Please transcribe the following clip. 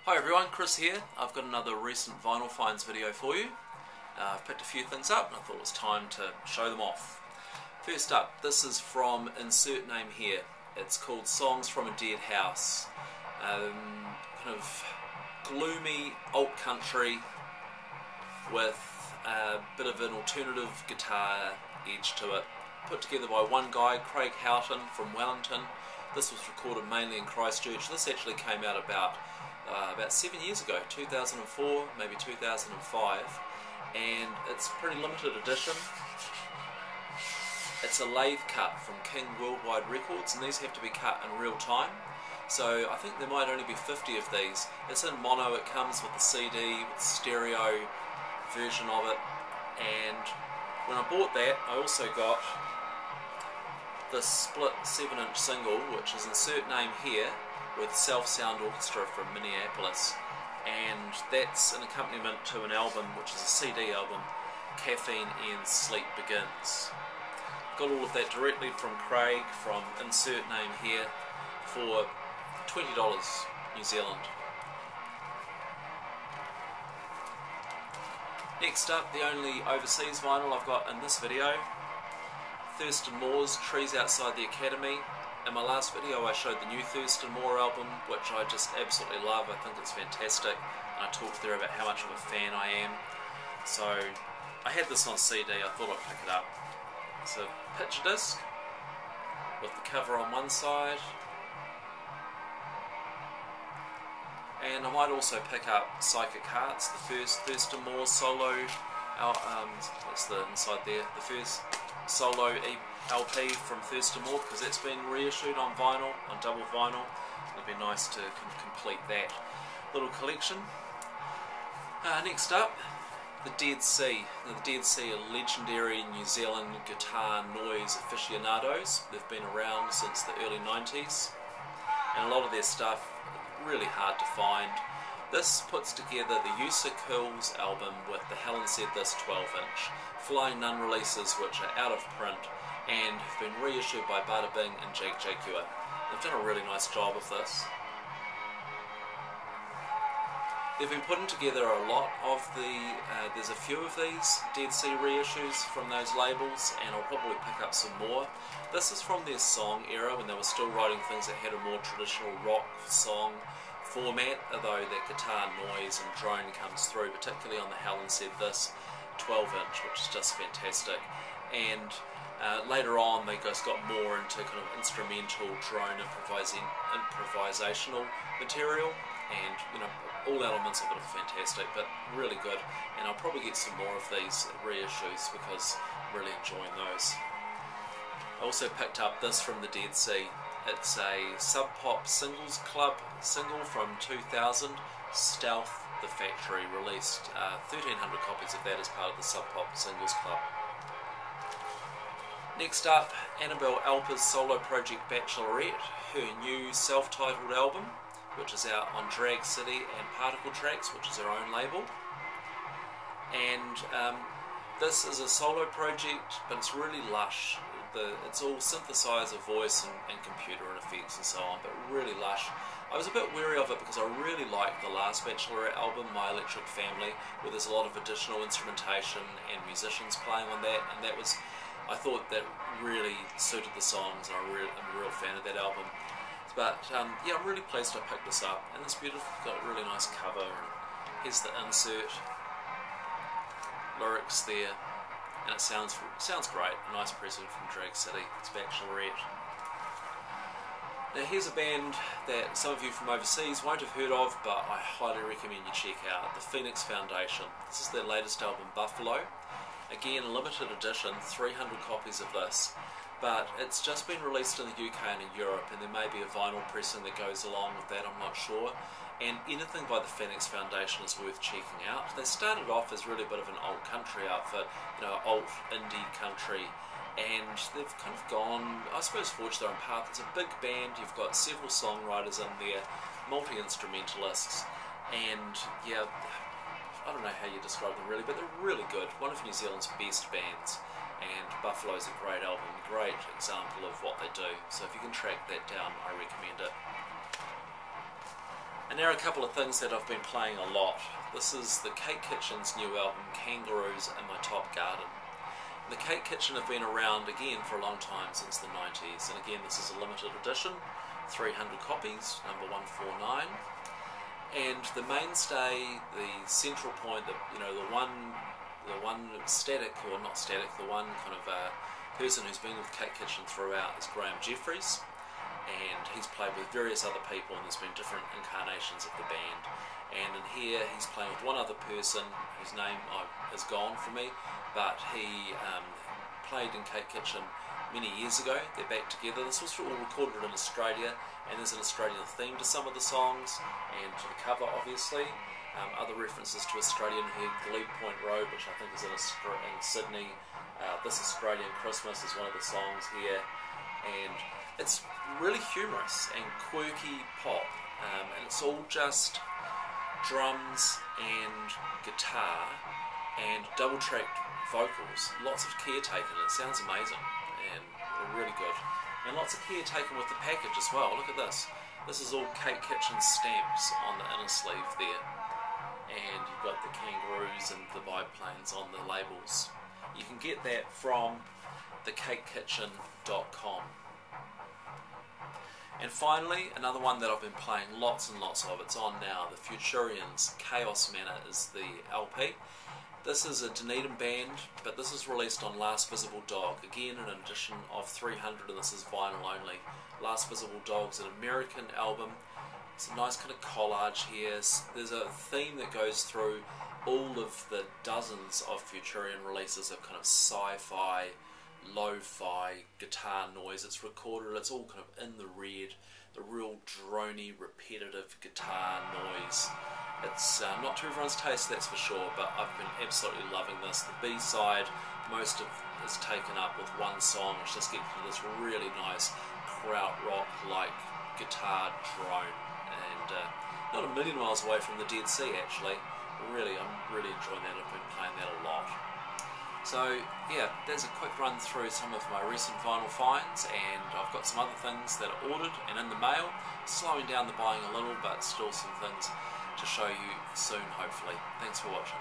Hi everyone, Chris here. I've got another recent vinyl finds video for you. I've picked a few things up and I thought it was time to show them off. First up, this is from insert name here. It's called Songs from a Dead House. Kind of gloomy alt country with a bit of an alternative guitar edge to it. Put together by one guy, Craig Houghton from Wellington. This was recorded mainly in Christchurch. This actually came out about 7 years ago, 2004, maybe 2005, and it's pretty limited edition. It's a lathe cut from King Worldwide Records, and these have to be cut in real time. So I think there might only be 50 of these. It's in mono, it comes with the CD, with the stereo version of it, and when I bought that I also got this split 7-inch single, which is insert name here, with Self Sound Orchestra from Minneapolis, and that's an accompaniment to an album which is a CD album, Caffeine Ends, Sleep Begins. Got all of that directly from Craig from insert name here for $20 New Zealand. Next up, the only overseas vinyl I've got in this video, Thurston Trees Outside the Academy. In my last video I showed the new Thurston Moore album, which I just absolutely love. I think it's fantastic, and I talked there about how much of a fan I am. So I had this on CD, I thought I'd pick it up. It's a picture disc with the cover on one side, and I might also pick up Psychic Hearts, the first Thurston Moore solo, that's the inside there, the first solo LP from Thurston Moore, because that's been reissued on vinyl, on double vinyl. It'd be nice to complete that little collection. Next up, the Dead Sea. Now, the Dead Sea are legendary New Zealand guitar noise aficionados. They've been around since the early 90s, and a lot of their stuff really hard to find. This puts together the Eusa album with the Helen Said This 12-inch, Flying Nun releases which are out of print and have been reissued by Paddock and Cakekitchen. They've done a really nice job of this. They've been putting together a lot of there's a few of these Dead Sea reissues from those labels, and I'll probably pick up some more. This is from their song era, when they were still writing things that had a more traditional rock song format, although that guitar noise and drone comes through, particularly on the Helen Said This 12-inch, which is just fantastic. And later on they just got more into kind of instrumental drone improvisational material, and all elements of it are fantastic, but really good, and I'll probably get some more of these reissues because I'm really enjoying those. I also picked up this from the Dead Sea. It's a Sub Pop Singles Club single from 2000, Stealth the Factory, released 1,300 copies of that as part of the Sub Pop Singles Club. Next up, Annabelle Alper's solo project Bachelorette, her new self-titled album, which is out on Drag City and Particle Tracks, which is her own label. And this is a solo project, but it's really lush. It's all synthesizer voice and computer and effects and so on, but really lush. I was a bit wary of it because I really liked the last Bachelorette album, My Electric Family, where there's a lot of additional instrumentation and musicians playing on that, and that was, I thought that really suited the songs, and I'm a real fan of that album. But yeah, I'm really pleased I picked this up, and it's beautiful. It's got a really nice cover, and here's the insert lyrics there. And it sounds great. A nice present from Drag City. It's Bachelorette. Now here's a band that some of you from overseas won't have heard of, but I highly recommend you check out. The Phoenix Foundation. This is their latest album, Buffalo. Again, limited edition, 300 copies of this. But it's just been released in the UK and in Europe, and there may be a vinyl pressing that goes along with that, I'm not sure. And anything by the Phoenix Foundation is worth checking out. They started off as really a bit of an alt country outfit, alt indie country, and they've kind of gone, I suppose, forged their own path. It's a big band, you've got several songwriters in there, multi-instrumentalists, and yeah, I don't know how you describe them really, but they're really good. One of New Zealand's best bands, and Buffalo's a great album, great example of what they do. So if you can track that down, I recommend it. And there are a couple of things that I've been playing a lot. This is the Cakekitchen's new album, Kangaroos in My Top Garden. The Cakekitchen have been around again for a long time, since the 90s, and again this is a limited edition, 300 copies, number 149. And the mainstay, the central point, the one static, or not static, the one kind of person who's been with Cakekitchen throughout is Graham Jeffries, and he's played with various other people, and there's been different incarnations of the band. And in here he's playing with one other person whose name is gone from me, but he played in Cakekitchen many years ago. They're back together. This was all recorded in Australia, and there's an Australian theme to some of the songs, and to the cover obviously. Other references to Australian here, Glebe Point Road, which I think is in Sydney. This Australian Christmas is one of the songs here, and it's really humorous and quirky pop, and it's all just drums and guitar and double-tracked vocals, lots of care taken. It sounds amazing and really good, and lots of care taken with the package as well. Look at this. This is all Cakekitchen stamps on the inner sleeve there, and you've got the kangaroos and the biplanes on the labels. You can get that from thecakekitchen.com. And finally, another one that I've been playing lots and lots of, it's on now, the Futurians, Chaos Manor is the LP. This is a Dunedin band, but this is released on Last Visible Dog, again an edition of 300, and this is vinyl only. Last Visible Dog's an American album. It's a nice kind of collage here. There's a theme that goes through all of the dozens of Futurian releases of kind of sci-fi, lo-fi guitar noise. It's recorded, it's all kind of in the red, the real drony, repetitive guitar noise. It's not to everyone's taste, that's for sure, but I've been absolutely loving this. The B-side, most of is taken up with one song, which just gets to this really nice krautrock-like guitar drone, and not a million miles away from the Dead Sea actually. Really, I'm really enjoying that. I've been playing that a lot. So yeah, there's a quick run through some of my recent vinyl finds, and I've got some other things that are ordered and in the mail, slowing down the buying a little, but still some things to show you soon hopefully. Thanks for watching.